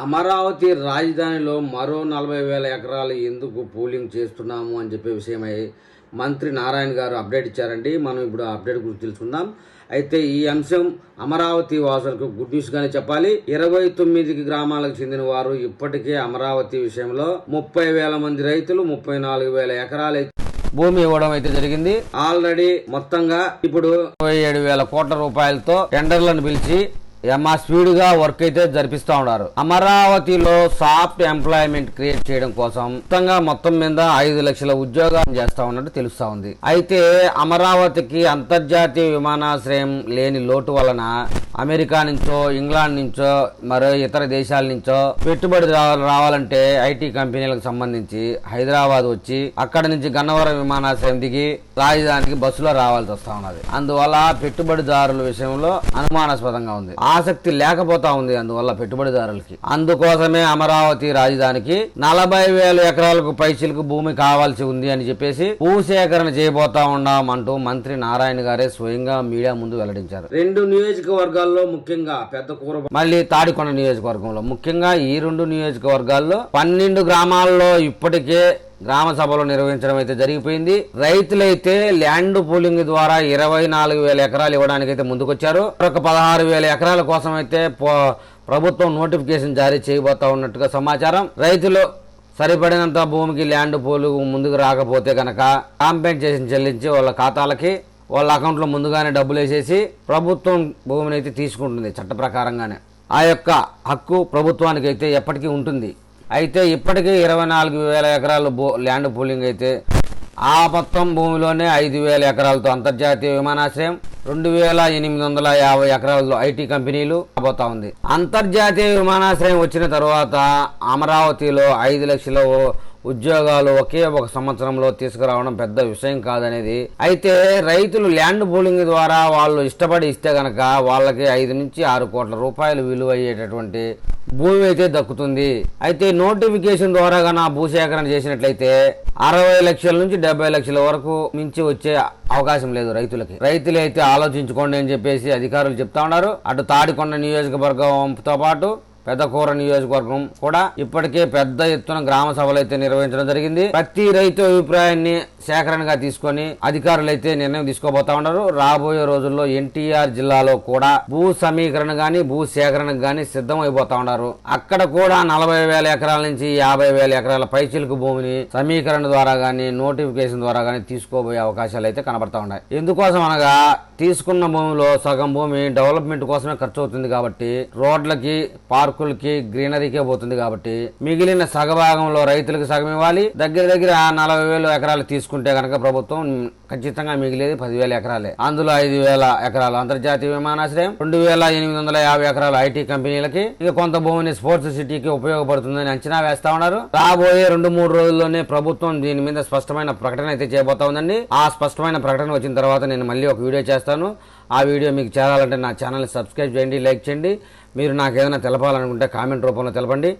అమరావతి రాజధానిలో మరో 40,000 ఎకరాలు ఎందుకు పూలింగ్ చేస్తున్నాము అని చెప్పే విషయమై మంత్రి నారాయణ గారు అప్డేట్ ఇచ్చారండి. మనం ఇప్పుడు ఆ అప్డేట్ గురించి తెలుసుకుందాం. అయితే ఈ అంశం అమరావతి వాసులకు గుడ్ న్యూస్ గానే చెప్పాలి. 29 గ్రామాలకు చెందిన వారు ఇప్పటికే అమరావతి విషయంలో 30,000 మంది రైతులు 34,000 ఎకరాలు భూమి ఇవ్వడం అయితే జరిగింది. ఆల్రెడీ మొత్తంగా ఇప్పుడు 27,000 కోట్ల రూపాయలతో టెండర్లను పిలిచి స్పీడ్ గా వర్క్ అయితే జరిపిస్తా ఉన్నారు. అమరావతిలో సాఫ్ట్ ఎంప్లాయ్మెంట్ క్రియేట్ చేయడం కోసం మొత్తం మీద 5 లక్షల ఉద్యోగాలు చేస్తా ఉన్నట్టు తెలుస్తా ఉంది. అయితే అమరావతికి అంతర్జాతీయ విమానాశ్రయం లేని లోటు వలన అమెరికా నుంచో ఇంగ్లాండ్ నుంచో మరో ఇతర దేశాల నుంచో పెట్టుబడి రావాలంటే ఐటీ కంపెనీలకు సంబంధించి హైదరాబాద్ వచ్చి అక్కడ నుంచి గన్నవరం విమానాశ్రయం దిగి రాజధానికి బస్సులో రావాల్సి వస్తా ఉన్నది. అందువల్ల పెట్టుబడిదారుల విషయంలో అనుమానాస్పదంగా ఉంది, ఆసక్తి లేకపోతా ఉంది అందువల్ల పెట్టుబడిదారులకి. అందుకోసమే అమరావతి రాజధానికి 40,000 ఎకరాలకు పైచిలకు భూమి కావాల్సి ఉంది అని చెప్పేసి భూసేకరణ చేయబోతా ఉన్నాం అంటూ మంత్రి నారాయణ గారే స్వయంగా మీడియా ముందు వెల్లడించారు. 2 నియోజకవర్గాల్లో ముఖ్యంగా పెద్దకూర మళ్ళీ తాడికొండ నియోజకవర్గంలో ముఖ్యంగా ఈ 2 నియోజకవర్గాల్లో 12 గ్రామాల్లో ఇప్పటికే గ్రామ సభలు నిర్వహించడం అయితే జరిగిపోయింది. రైతులైతే ల్యాండ్ పూలింగ్ ద్వారా 24,000 ఎకరాలు ఇవ్వడానికి అయితే ముందుకొచ్చారు. ఒక 16,000 ఎకరాల కోసం అయితే ప్రభుత్వం నోటిఫికేషన్ జారీ చేయబోతా ఉన్నట్టుగా సమాచారం. రైతులు సరిపడినంత భూమికి ల్యాండ్ పూలింగ్ ముందుకు రాకపోతే కనుక కాంపెన్సేషన్ చెల్లించి వాళ్ళ ఖాతాలకి వాళ్ళ అకౌంట్లో ముందుగానే డబ్బులు వేసేసి ప్రభుత్వం భూమిని అయితే తీసుకుంటుంది. చట్ట ప్రకారంగానే ఆ యొక్క హక్కు ప్రభుత్వానికి అయితే ఎప్పటికీ ఉంటుంది. అయితే ఇప్పటికే 24,000 ఎకరాలు ల్యాండ్ పూలింగ్ అయితే ఆ మొత్తం భూమిలోనే 5,000 ఎకరాలతో అంతర్జాతీయ విమానాశ్రయం, 2,850 ఎకరాలతో ఐటీ కంపెనీలు రాబోతా ఉంది. అంతర్జాతీయ విమానాశ్రయం వచ్చిన తర్వాత అమరావతిలో 5 లక్షల ఉద్యోగాలు ఒకే ఒక సంవత్సరంలో తీసుకురావడం పెద్ద విషయం కాదనేది. అయితే రైతులు ల్యాండ్ పూలింగ్ ద్వారా వాళ్ళు ఇష్టపడి ఇస్తే గనక వాళ్ళకి 5 నుంచి 6 కోట్ల రూపాయలు విలువ అయ్యేటటువంటి భూమి అయితే దక్కుతుంది. అయితే నోటిఫికేషన్ ద్వారా గాన భూసేకరణ చేసినట్లయితే 60 లక్షల నుంచి 70 లక్షల వరకు మించి వచ్చే అవకాశం లేదు రైతులకి. రైతులు అయితే ఆలోచించుకోండి అని చెప్పేసి అధికారులు చెప్తా ఉన్నారు. అటు తాడికొండ నియోజకవర్గంతో పాటు పెద్దకూర నియోజకవర్గం కూడా ఇప్పటికే పెద్ద ఎత్తున గ్రామ సభలు అయితే నిర్వహించడం జరిగింది. ప్రతి రైతు అభిప్రాయాన్ని సేకరణగా తీసుకొని అధికారులు అయితే నిర్ణయం తీసుకోబోతా ఉన్నారు. రాబోయే రోజుల్లో ఎన్టీఆర్ జిల్లాలో కూడా భూ సమీకరణ గాని భూ సేకరణకు గాని సిద్ధం అయిపోతా ఉన్నారు. అక్కడ కూడా 40,000 ఎకరాల నుంచి 50,000 ఎకరాల పైచిలకు భూమిని సమీకరణ ద్వారా గాని నోటిఫికేషన్ ద్వారా గాని తీసుకోబోయే అవకాశాలు అయితే కనబడతా ఉన్నాయి. ఎందుకోసం అనగా తీసుకున్న భూమిలో సగం భూమి డెవలప్మెంట్ కోసమే ఖర్చు అవుతుంది కాబట్టి రోడ్లకి పార్కులకి గ్రీనరీకే పోతుంది కాబట్టి మిగిలిన సగభాగంలో రైతులకు సగం ఇవ్వాలి. దగ్గర 40,000 ఎకరాలు తీసుకుంటే కనుక ప్రభుత్వం ఖచ్చితంగా మిగిలేది 10,000 ఎకరాలే. అందులో 5,000 ఎకరాలు అంతర్జాతీయ విమానాశ్రయం, 2,850 ఎకరాలు ఐటీ కంపెనీలకి, ఇక కొంత భూమిని స్పోర్ట్స్ సిటీకి ఉపయోగపడుతుందని అంచనా వేస్తా ఉన్నారు. రాబోయే 2-3 రోజుల్లోనే ప్రభుత్వం దీని మీద స్పష్టమైన ప్రకటన అయితే చేయబోతా ఉందండి. ఆ స్పష్టమైన ప్రకటన వచ్చిన తర్వాత నేను మళ్ళీ ఒక వీడియో చేస్తాను. ఆ వీడియో మీకు చేరాలంటే నా ఛానల్ని సబ్స్క్రైబ్ చేయండి, లైక్ చేయండి. మీరు నాకు ఏదైనా తెలపాలనుకుంటే కామెంట్ రూపంలో తెలపండి.